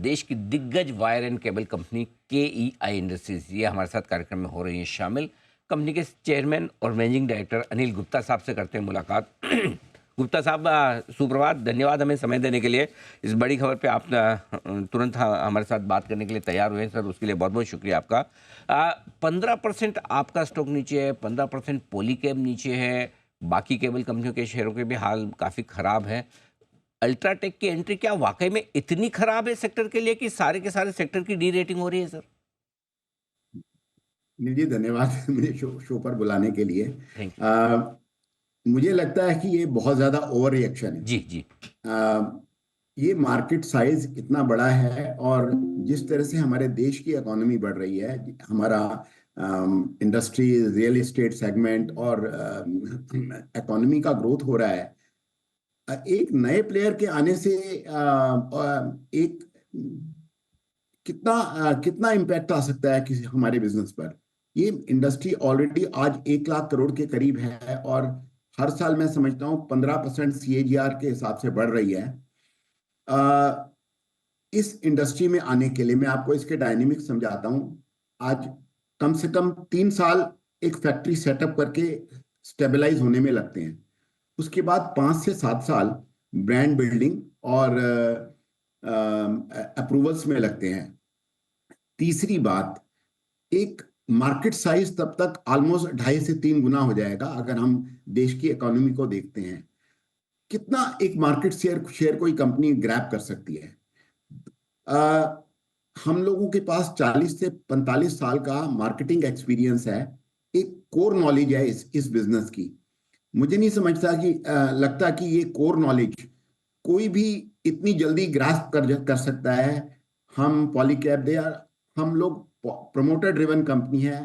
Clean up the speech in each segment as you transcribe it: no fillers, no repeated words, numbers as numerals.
देश की दिग्गज wire and cable company KEI industries, ये हमारे साथ कार्यक्रम में हो रही है शामिल। कंपनी के चेयरमैन और मैनेजिंग डायरेक्टर अनिल गुप्ता साहब से करते हैं मुलाकात। गुप्ता साहब, सुप्रभात, धन्यवाद हमें समय देने के लिए। इस बड़ी खबर पे आप तुरंत हमारे साथ बात करने के लिए तैयार हुए सर, उसके लिए बहुत बहुत शुक्रिया आपका। 15% आपका स्टॉक नीचे है, 15% पॉलीकैब नीचे है, बाकी केबल कंपनियों के शेयरों के भी हाल काफ़ी ख़राब है। अल्ट्राटेक की एंट्री क्या वाकई में इतनी खराब है सेक्टर के लिए कि सारे के सारे सेक्टर की डी रेटिंग हो रही है सर? जी धन्यवाद मुझे शो पर बुलाने के लिए। Thank you. मुझे लगता है कि ये बहुत ज्यादा ओवर रिएक्शन है। जी जी। ये मार्केट साइज इतना बड़ा है और जिस तरह से हमारे देश की इकोनॉमी बढ़ रही है, हमारा इंडस्ट्री, रियल एस्टेट सेगमेंट और इकोनॉमी का ग्रोथ हो रहा है, एक नए प्लेयर के आने से एक कितना इम्पैक्ट आ सकता है किसी हमारे बिजनेस पर। ये इंडस्ट्री ऑलरेडी आज 1 लाख करोड़ के करीब है और हर साल मैं समझता हूँ 15% CAGR के हिसाब से बढ़ रही है। इस इंडस्ट्री में आने के लिए मैं आपको इसके डायनेमिक्स समझाता हूँ। आज कम से कम 3 साल एक फैक्ट्री सेटअप करके स्टेबलाइज होने में लगते हैं। उसके बाद 5 से 7 साल ब्रांड बिल्डिंग और अप्रूवल्स में लगते हैं। तीसरी बात, एक मार्केट साइज तब तक ऑलमोस्ट 2.5 से 3 गुना हो जाएगा अगर हम देश की इकोनॉमी को देखते हैं। कितना एक मार्केट शेयर कोई कंपनी ग्रैब कर सकती है। हम लोगों के पास 40 से 45 साल का मार्केटिंग एक्सपीरियंस है, एक कोर नॉलेज है इस बिजनेस की। मुझे नहीं समझता कि लगता कि ये कोर नॉलेज कोई भी इतनी जल्दी ग्रास्प कर सकता है। हम पॉलीकैब दे, हम लोग प्रमोटर ड्रिवन कंपनी है।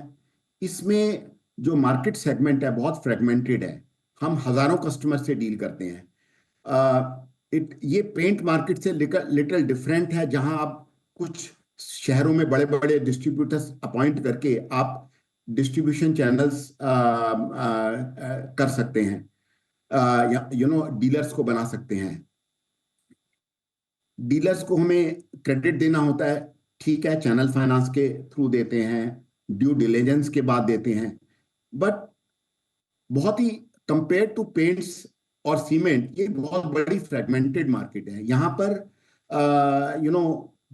इसमें जो मार्केट सेगमेंट है बहुत फ्रेगमेंटेड है। हम हजारों कस्टमर से डील करते हैं। ये पेंट मार्केट से लिटिल डिफरेंट है, जहां आप कुछ शहरों में बड़े बड़े डिस्ट्रीब्यूटर्स अपॉइंट करके आप डिस्ट्रीब्यूशन चैनल्स कर सकते हैं, डीलर्स को बना सकते हैं। डीलर्स को हमें क्रेडिट देना होता है, ठीक है, चैनल फाइनेंस के थ्रू देते हैं, ड्यू डिलिजेंस के बाद देते हैं। बट बहुत ही कंपेयर टू पेंट्स और सीमेंट, ये बहुत बड़ी फ्रेगमेंटेड मार्केट है। यहाँ पर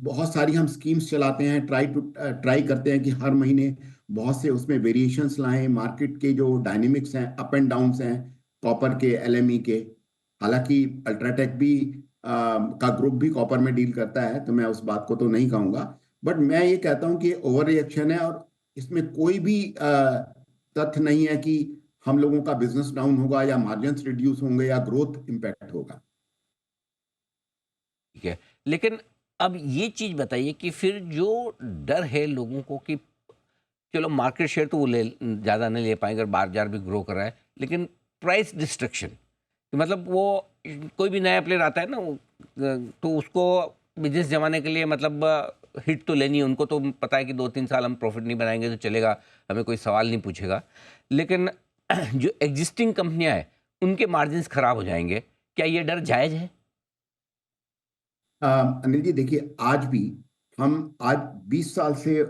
बहुत सारी हम स्कीम्स चलाते हैं, ट्राई करते हैं कि हर महीने बहुत से उसमें वेरिएशंस लाएं। मार्केट के जो डायनेमिक्स हैं, अप एंड डाउन्स हैं, कॉपर के, LME के। हालांकि अल्ट्राटेक भी का ग्रुप भी कॉपर में डील करता है, तो मैं उस बात को तो नहीं कहूंगा। बट मैं ये कहता हूं कि ओवर रिएक्शन है और इसमें कोई भी तथ्य नहीं है कि हम लोगों का बिजनेस डाउन होगा या मार्जिन्स रिड्यूस होंगे या ग्रोथ इंपैक्ट होगा। ठीक है, लेकिन अब ये चीज बताइए कि फिर जो डर है लोगों को कि चलो मार्केट शेयर तो वो ज़्यादा नहीं ले पाएंगे, बाजार भी ग्रो कर रहा है, लेकिन प्राइस डिस्ट्रक्शन, मतलब वो कोई भी नया प्लेयर आता है ना, तो उसको बिजनेस जमाने के लिए मतलब हिट तो लेनी है। उनको तो पता है कि 2-3 साल हम प्रॉफिट नहीं बनाएंगे तो चलेगा, हमें कोई सवाल नहीं पूछेगा। लेकिन जो एग्जिस्टिंग कंपनियां हैं उनके मार्जिन्स खराब हो जाएंगे, क्या ये डर जायज़ है? अनिल जी देखिए, आज 20 साल से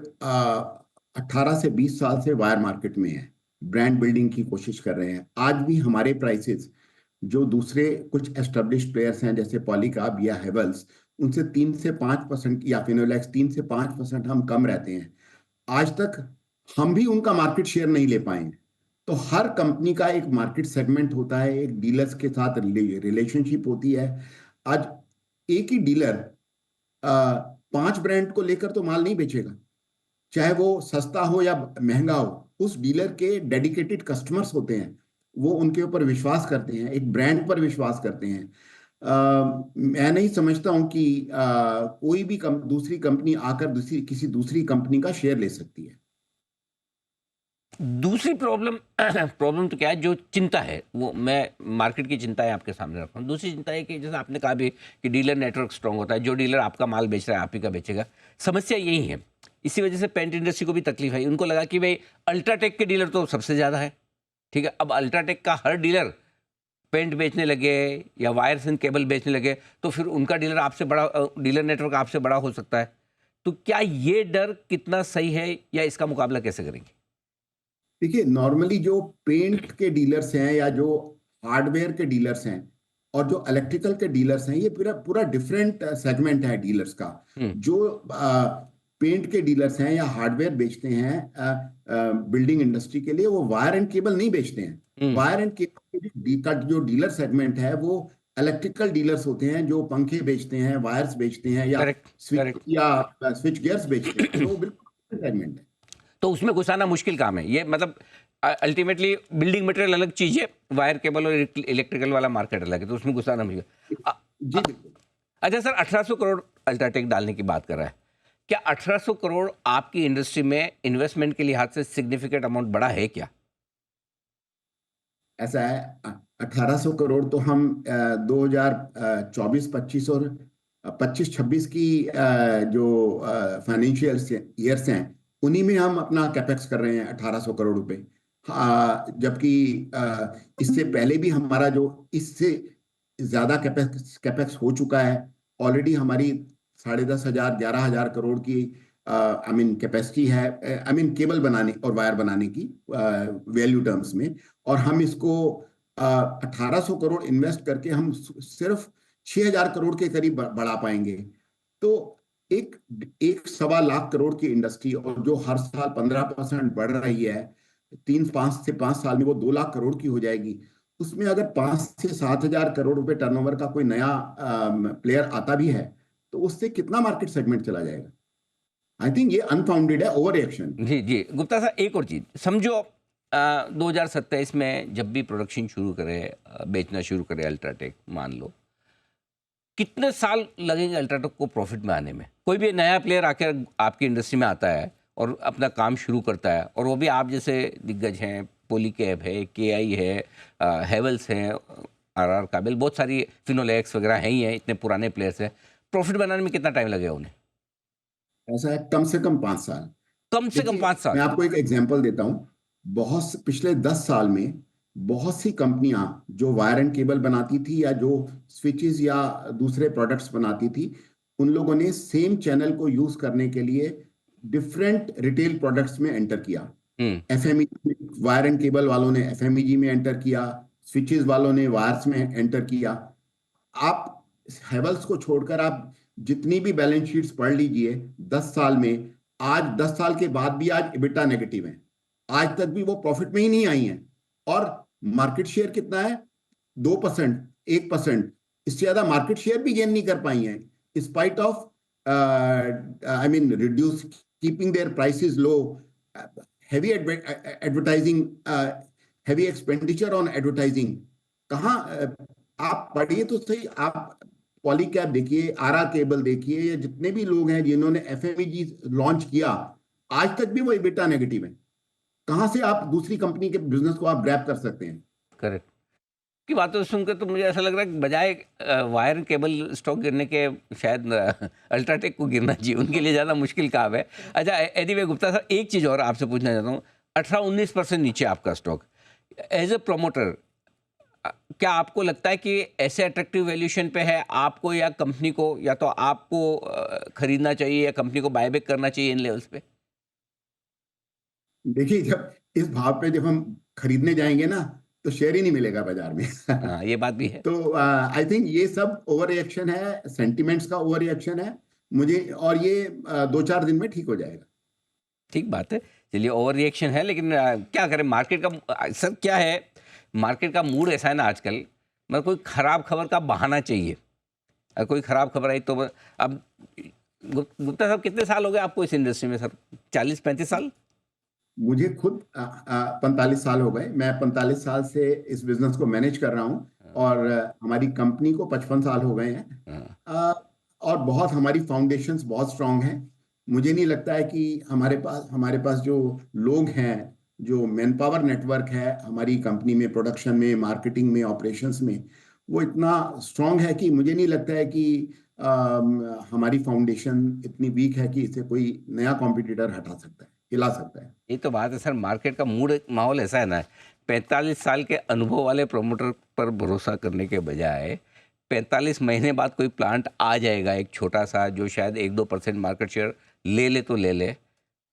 18 से 20 साल से वायर मार्केट में है, ब्रांड बिल्डिंग की कोशिश कर रहे हैं। आज भी हमारे प्राइसेस जो दूसरे कुछ एस्टेब्लिश्ड प्लेयर्स हैं जैसे पॉलीकाब या हेवल्स, उनसे 3 से 5% या फिनोलेक्स 3 से 5% हम कम रहते हैं। आज तक हम भी उनका मार्केट शेयर नहीं ले पाए हैं। तो हर कंपनी का एक मार्केट सेगमेंट होता है, एक डीलर्स के साथ रिलेशनशिप होती है। आज एक ही डीलर 5 ब्रांड को लेकर तो माल नहीं बेचेगा, चाहे वो सस्ता हो या महंगा हो। उस डीलर के डेडिकेटेड कस्टमर्स होते हैं, वो उनके ऊपर विश्वास करते हैं, एक ब्रांड पर विश्वास करते हैं। मैं नहीं समझता हूं कि कोई भी दूसरी कंपनी आकर किसी दूसरी कंपनी का शेयर ले सकती है। दूसरी प्रॉब्लम प्रॉब्लम तो क्या है, जो चिंता है वो मैं मार्केट की चिंता है आपके सामने रखता हूँ। दूसरी चिंता है कि जैसे आपने कहा भी कि डीलर नेटवर्क स्ट्रांग होता है, जो डीलर आपका माल बेच रहा है आप ही का बेचेगा। समस्या यही है, इसी वजह से पेंट इंडस्ट्री को भी तकलीफ है। उनको लगा कि भाई अल्ट्राटेक के डीलर तो सबसे ज़्यादा है, ठीक है, अब अल्ट्राटेक का हर डीलर पेंट बेचने लगे या वायर्स एंड केबल बेचने लगे तो फिर उनका डीलर नेटवर्क आपसे बड़ा हो सकता है। तो क्या ये डर कितना सही है या इसका मुकाबला कैसे करेंगे? देखिए, नॉर्मली जो पेंट के डीलर्स हैं या जो हार्डवेयर के डीलर्स हैं और जो इलेक्ट्रिकल के डीलर्स हैं, ये पूरा पूरा डिफरेंट सेगमेंट है डीलर्स का। हुँ, जो पेंट के डीलर्स हैं या हार्डवेयर बेचते हैं बिल्डिंग इंडस्ट्री के लिए, वो वायर एंड केबल नहीं बेचते हैं। हुँ, वायर एंड केबल का जो डीलर सेगमेंट है वो इलेक्ट्रिकल डीलर्स होते हैं, जो पंखे बेचते हैं, वायर्स बेचते हैं या करेक्ट, स्विच करेक्ट। या स्विच गियर्स बेचते हैं, तो वो बिल्कुल सेगमेंट है। तो उसमें घुसाना मुश्किल काम है। ये मतलब अल्टीमेटली बिल्डिंग मटेरियल अलग चीज़ है, वायर केबल और इलेक्ट्रिकल वाला मार्केट अलग है, तो उसमें घुसाना मुश्किल। अ जी अ, बिल्कुल। अच्छा सर, 1800 करोड़ अल्ट्राटेक डालने की बात कर रहा है। क्या 1800 करोड़ आपकी इंडस्ट्री में इन्वेस्टमेंट के लिहाज से सिग्निफिकेंट अमाउंट बड़ा है क्या? ऐसा है, 1800 करोड़ तो हम 2024-25 और 25-26 की जो फाइनेंशियल ईयर्स हैं, उन्हीं में हम अपना कैपेक्स कर रहे हैं 1800 करोड़ रुपए। जबकि इससे पहले भी हमारा जो इससे ज्यादा कैपेक्स कैपेक्स हो चुका है। ऑलरेडी हमारी 10,500 11,000 करोड़ की आई मीन कैपेसिटी है, आई मीन केबल बनाने और वायर बनाने की वैल्यू टर्म्स में। और हम इसको 1800 करोड़ इन्वेस्ट करके हम सिर्फ 6,000 करोड़ के करीब बढ़ा पाएंगे। तो एक एक 1.25 लाख करोड़ की इंडस्ट्री और जो हर साल 15% बढ़ रही है, 3 5 से 5 साल में वो 2 लाख करोड़ की हो जाएगी। उसमें अगर 5 से 7 हजार करोड़ रुपए टर्नओवर का कोई नया प्लेयर आता भी है, तो उससे कितना मार्केट सेगमेंट चला जाएगा? आई थिंक ये अनफाउंडेड है, ओवर रिएक्शन। जी, जी। गुप्ता साहब, एक और चीज़ समझो, 2027 में जब भी प्रोडक्शन शुरू करे, बेचना शुरू करे अल्ट्राटेक, मान लो, कितने साल लगेंगे अल्ट्राटेक को प्रॉफिट में आने में? कोई भी नया प्लेयर आकर आपकी इंडस्ट्री में आता है और अपना काम शुरू करता है, और वो भी आप जैसे दिग्गज हैं, पॉलीकैब है, केआई है, हेवल्स हैं, आरआर काबिल, बहुत सारी फिनोलेक्स वगैरह हैं ही हैं, इतने पुराने प्लेयर्स हैं। प्रॉफिट बनाने में कितना टाइम लगेगा उन्हें? ऐसा है, कम से कम 5 साल। कम से कम देखिए, 5 मैं साल? आपको एक एग्जांपल देता हूं। पिछले 10 साल में बहुत सी कंपनियां जो वायर एंड केबल बनाती थी या जो स्विचेस या दूसरे प्रोडक्ट्स बनाती थी, उन लोगों ने सेम चैनल को यूज करने के लिए डिफरेंट रिटेल प्रोडक्ट्स में एंटर किया। हुँ, एफएमई, वायर एंड केबल वालों ने एफएमईजी में एंटर किया, स्विचेस वालों ने वायर्स में एंटर किया। आप हेवल्स को छोड़कर आप जितनी भी बैलेंस शीट्स पढ़ लीजिए 10 साल में, आज 10 साल के बाद भी आज EBITDA नेगेटिव है। आज तक भी वो प्रॉफिट में ही नहीं आई हैं। और मार्केट शेयर कितना है? 2%, 1%। इससे ज्यादा मार्केट शेयर भी गेन नहीं कर पाई हैं, spite of I mean reduce keeping their prices low, heavy advertising, heavy expenditure on advertising. कहाँ आप पढ़िए तो सही, आप पॉलीकैब देखिए, आरा केबल देखिए, या जितने भी लोग हैं जिन्होंने एफएमईजी लॉन्च किया, आज तक भी वो EBITDA नेगेटिव है। कहां से आप दूसरी कंपनी के बिजनेस को आप ग्रैब कर सकते हैं? करेक्ट। की बातों से सुनकर तो मुझे ऐसा लग रहा है कि बजाय वायर केबल स्टॉक गिरने के, शायद अल्ट्राटेक को गिरना चाहिए, उनके लिए ज़्यादा मुश्किल काम है। अच्छा, एनीवे गुप्ता साहब, एक चीज़ और आपसे पूछना चाहता हूँ। 18-19% नीचे आपका स्टॉक, एज ए प्रोमोटर, क्या आपको लगता है कि ऐसे अट्रैक्टिव वैल्यूएशन पे है आपको या कंपनी को, या तो आपको खरीदना चाहिए या कंपनी को बायबैक करना चाहिए इन लेवल्स पे? देखिए, जब इस भाव पे जब हम खरीदने जाएंगे ना, तो शेयर ही नहीं मिलेगा बाजार में। हाँ, ये बात भी है। तो आई थिंक ये सब ओवर रिएक्शन है, सेंटिमेंट्स का ओवर रिएक्शन है। मुझे और ये 2 4 दिन में ठीक हो जाएगा। ठीक बात है। चलिए, ओवर रिएक्शन है, लेकिन क्या करें, मार्केट का सर क्या है, मार्केट का मूड ऐसा है ना आजकल, मतलब कोई खराब खबर का बहाना चाहिए। कोई खराब खबर आई तो अब गुप्ता साहब, कितने साल हो गए आपको इस इंडस्ट्री में सर? 40-35 साल? मुझे खुद 45 साल हो गए। मैं 45 साल से इस बिजनेस को मैनेज कर रहा हूँ। और हमारी कंपनी को 55 साल हो गए हैं। हाँ, और बहुत हमारी फाउंडेशंस बहुत स्ट्रांग हैं। मुझे नहीं लगता है कि हमारे पास जो लोग हैं, जो मैन पावर नेटवर्क है हमारी कंपनी में, प्रोडक्शन में, मार्केटिंग में, ऑपरेशंस में, वो इतना स्ट्रांग है कि मुझे नहीं लगता है कि हमारी फाउंडेशन इतनी वीक है कि इसे कोई नया कॉम्पिटिटर हटा सकता है, हिला सकता है। ये तो बात है सर, मार्केट का मूड, माहौल ऐसा है ना, 45 साल के अनुभव वाले प्रमोटर पर भरोसा करने के बजाय 45 महीने बाद कोई प्लांट आ जाएगा एक छोटा सा, जो शायद 1-2% मार्केट शेयर ले तो ले,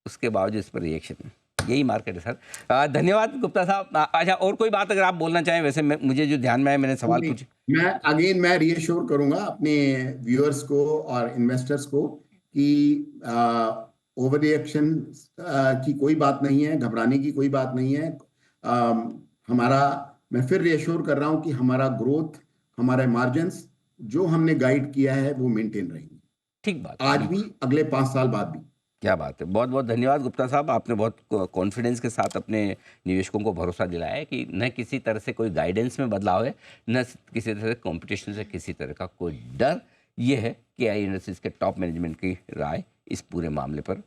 उसके बावजूद इस पर रिएक्शन, यही मार्केट है सर। धन्यवाद गुप्ता साहब। अच्छा, और कोई बात अगर आप बोलना चाहें, वैसे मुझे जो ध्यान में आया, मैंने सवाल पूछे। मैं रीअश्योर करूंगा अपने व्यूअर्स को और इन्वेस्टर्स को कि ओवर रिएक्शन की कोई बात नहीं है, घबराने की कोई बात नहीं है। मैं फिर रीअश्योर कर रहा हूं कि हमारा ग्रोथ, हमारे मार्जिन्स जो हमने गाइड किया है वो मेंटेन रहेंगे, ठीक बात, आज भी, अगले 5 साल बाद भी। क्या बात है। बहुत बहुत धन्यवाद गुप्ता साहब, आपने बहुत कॉन्फिडेंस के साथ अपने निवेशकों को भरोसा दिलाया है कि न किसी तरह से कोई गाइडेंस में बदलाव है, न किसी तरह से कंपटीशन से किसी तरह का कोई डर। ये है KI इंडस्ट्रीज के टॉप मैनेजमेंट की राय इस पूरे मामले पर।